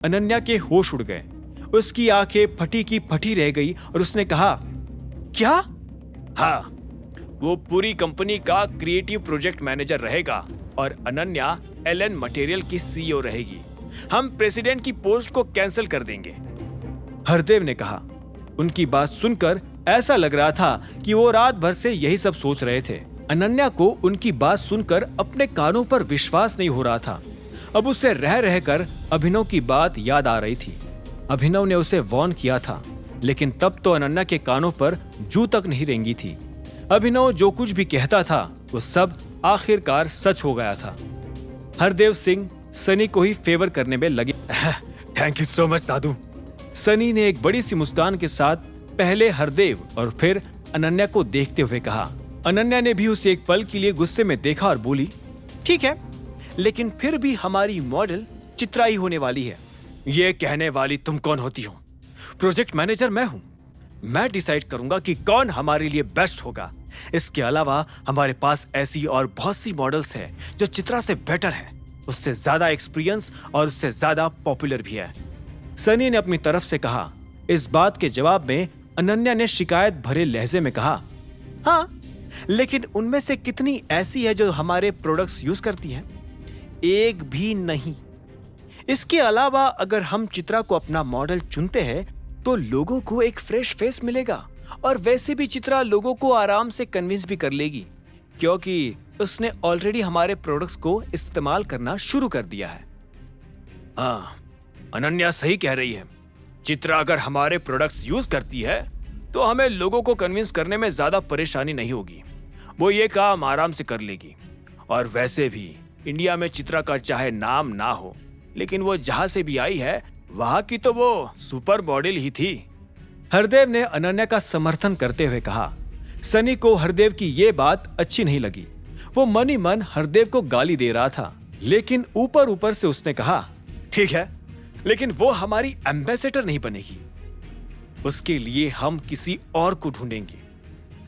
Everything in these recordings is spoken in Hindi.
अनन्या के होश उड़ गए। उसकी आंखें फटी की फटी रह गई और उसने कहा, क्या? हाँ, वो पूरी कंपनी का क्रिएटिव प्रोजेक्ट मैनेजर रहेगा और अनन्या एलन मटेरियल की सीईओ रहेगी। हम प्रेसिडेंट की पोस्ट को कैंसिल कर देंगे। हरदेव ने कहा। उनकी बात सुनकर ऐसा लग रहा था कि वो रात भर से यही सब सोच रहे थे। अनन्या को उनकी बात सुनकर अपने कानों पर विश्वास नहीं हो रहा था। अब उसे रह रहकर अभिनव की बात याद आ रही थी। अभिनव ने उसे वार्न किया था, लेकिन तब तो अनन्या के कानों पर जू तक नहीं रेंगी थी। अभिनव जो कुछ भी कहता था वो सब आखिरकार सच हो गया था। हरदेव सिंह सनी को ही फेवर करने में लगे। थैंक यू सो मच दादू। सनी ने एक बड़ी सी मुस्कान के साथ पहले हरदेव और फिर अनन्या को देखते हुए कहा। अनन्या ने भी उसे एक पल के लिए गुस्से में देखा और बोली, ठीक है, लेकिन फिर भी हमारी मॉडल चित्रा ही होने वाली है। ये कहने वाली तुम कौन होती हो? प्रोजेक्ट मैनेजर मैं हूं। मैं डिसाइड करूंगा कि कौन हमारे लिए बेस्ट होगा। इसके अलावा हमारे पास ऐसी और बहुत सी मॉडल्स हैं जो चित्रा से बेटर है, उससे ज्यादा एक्सपीरियंस और उससे ज्यादा पॉपुलर भी है। सनी ने अपनी तरफ से कहा। इस बात के जवाब में अनन्या ने शिकायत भरे लहजे में कहा, हाँ, लेकिन उनमें से कितनी ऐसी है जो हमारे प्रोडक्ट्स यूज करती है? एक भी नहीं। इसके अलावा अगर हम चित्रा को अपना मॉडल चुनते हैं तो लोगों को एक फ्रेश फेस मिलेगा, और वैसे भी चित्रा लोगों को आराम से कन्विंस भी कर लेगी, क्योंकि उसने ऑलरेडी हमारे प्रोडक्ट्स को इस्तेमाल करना शुरू कर दिया है। हाँ, अनन्या सही कह रही है। चित्रा अगर हमारे प्रोडक्ट्स यूज करती है तो हमें लोगों को कन्विंस करने में ज्यादा परेशानी नहीं होगी। वो ये काम आराम से कर लेगी। और वैसे भी इंडिया में चित्रा का चाहे नाम ना हो, लेकिन वो जहां से भी आई है वहां की तो वो सुपर मॉडल ही थी। हरदेव ने अनन्या का समर्थन करते हुए कहा। सनी को हरदेव की ये बात अच्छी नहीं लगी। वो मन ही मन हरदेव को गाली दे रहा था, लेकिन ऊपर ऊपर से उसने कहा, ठीक है, लेकिन वो हमारी एम्बेसडर नहीं बनेगी। उसके लिए हम किसी और को ढूंढेंगे।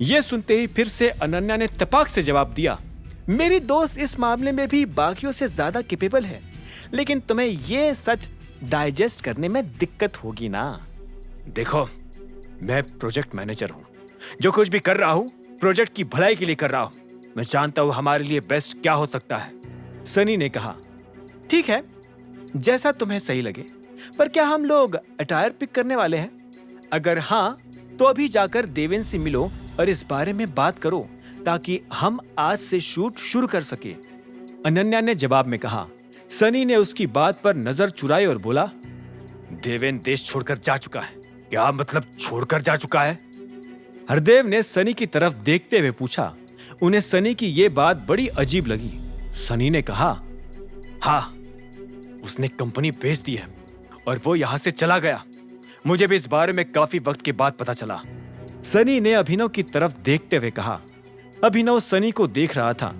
ये सुनते ही फिर से अनन्या ने तपाक से जवाब दिया, मेरी दोस्त इस मामले में भी बाकियों से ज्यादा कैपेबल है, लेकिन तुम्हें ये सच डाइजेस्ट करने में दिक्कत होगी ना। देखो, मैं प्रोजेक्ट मैनेजर हूं। जो कुछ भी कर रहा हूं प्रोजेक्ट की भलाई के लिए कर रहा हूं। मैं जानता हूं हमारे लिए बेस्ट क्या हो सकता है। सनी ने कहा, ठीक है, जैसा तुम्हें सही लगे, पर क्या हम लोग अटायर पिक करने वाले हैं? अगर हाँ, तो अभी जाकर देवेन से मिलो और इस बारे में बात करो, ताकि हम आज से शूट शुरू कर सके। अनन्या ने जवाब में कहा। सनी ने उसकी बात पर नजर चुराई और बोला, देवेन देश छोड़कर जा चुका है। क्या मतलब छोड़कर जा चुका है? हरदेव ने सनी की तरफ देखते हुए पूछा। उन्हें सनी की ये बात बड़ी अजीब लगी। सनी ने कहा, हाँ, उसने कंपनी बेच दी है और वो यहां से चला गया। मुझे भी इस बारे में काफी वक्त के बाद पता चला। सनी ने अभिनव की तरफ देखते हुए कहा। अभिनव सनी को देख रहा था।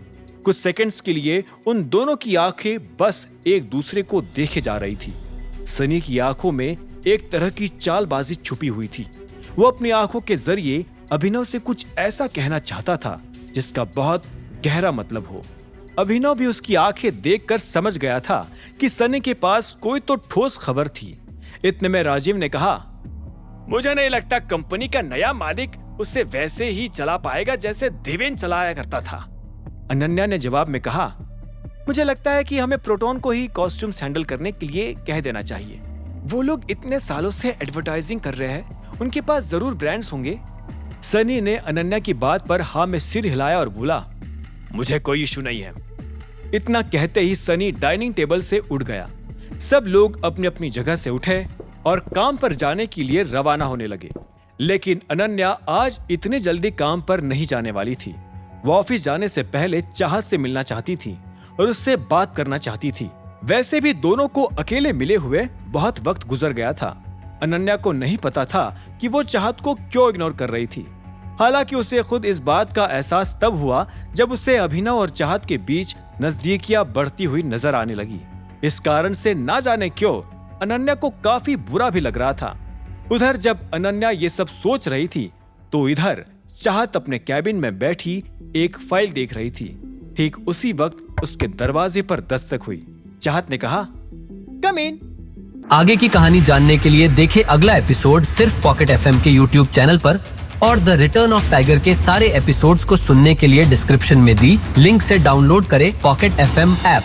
कुछ सेकंड्स के लिए उन दोनों की आंखें बस एक दूसरे को देखे जा रही थी। सनी की आंखों में एक तरह की चालबाजी छुपी हुई थी। वो अपनी आंखों के जरिए अभिनव से कुछ ऐसा कहना चाहता था जिसका बहुत गहरा मतलब हो। अभिनव भी उसकी आंखें देखकर समझ गया था कि सनी के पास कोई तो ठोस खबर थी। इतने में राजीव ने कहा, मुझे नहीं लगता कंपनी का नया मालिक उसे वैसे ही चला पाएगा जैसे देवेन चलाया करता था। अनन्या ने जवाब में कहा, मुझे लगता है कि हमें प्रोटॉन को ही कॉस्ट्यूम्स हैंडल करने के लिए कह देना चाहिए। वो लोग इतने सालों से एडवर्टाइजिंग कर रहे हैं, उनके पास जरूर ब्रांड्स होंगे। सनी ने अनन्या की बात पर हाँ में सिर हिलाया और बोला, मुझे कोई इशू नहीं है। इतना कहते ही सनी डाइनिंग टेबल से उठ गया। सब लोग अपनी अपनी जगह से उठे और काम पर जाने के लिए रवाना होने लगे। लेकिन अनन्या आज इतनी जल्दी काम पर नहीं जाने वाली थी। वो ऑफिस जाने से पहले चाहत से मिलना चाहती थी और उससे बात करना चाहती थी। वैसे भी दोनों को अकेले मिले हुए बहुत वक्त गुजर गया था। अनन्या को नहीं पता था कि वो चाहत को क्यों इग्नोर कर रही थी। हालांकि उसे खुद इस बात का एहसास तब हुआ जब उसे अभिनव और चाहत के बीच नजदीकियां बढ़ती हुई नजर आने लगी। इस कारण से ना जाने क्यों अनन्या को काफी बुरा भी लग रहा था। उधर जब अनन्या ये सब सोच रही थी तो इधर चाहत अपने कैबिन में बैठी एक फाइल देख रही थी। ठीक उसी वक्त उसके दरवाजे पर दस्तक हुई। चाहत ने कहा, कम इन। आगे की कहानी जानने के लिए देखें अगला एपिसोड सिर्फ पॉकेट एफएम के यूट्यूब चैनल पर, और द रिटर्न ऑफ टाइगर के सारे एपिसोड्स को सुनने के लिए डिस्क्रिप्शन में दी लिंक से डाउनलोड करें पॉकेट एफएम ऐप।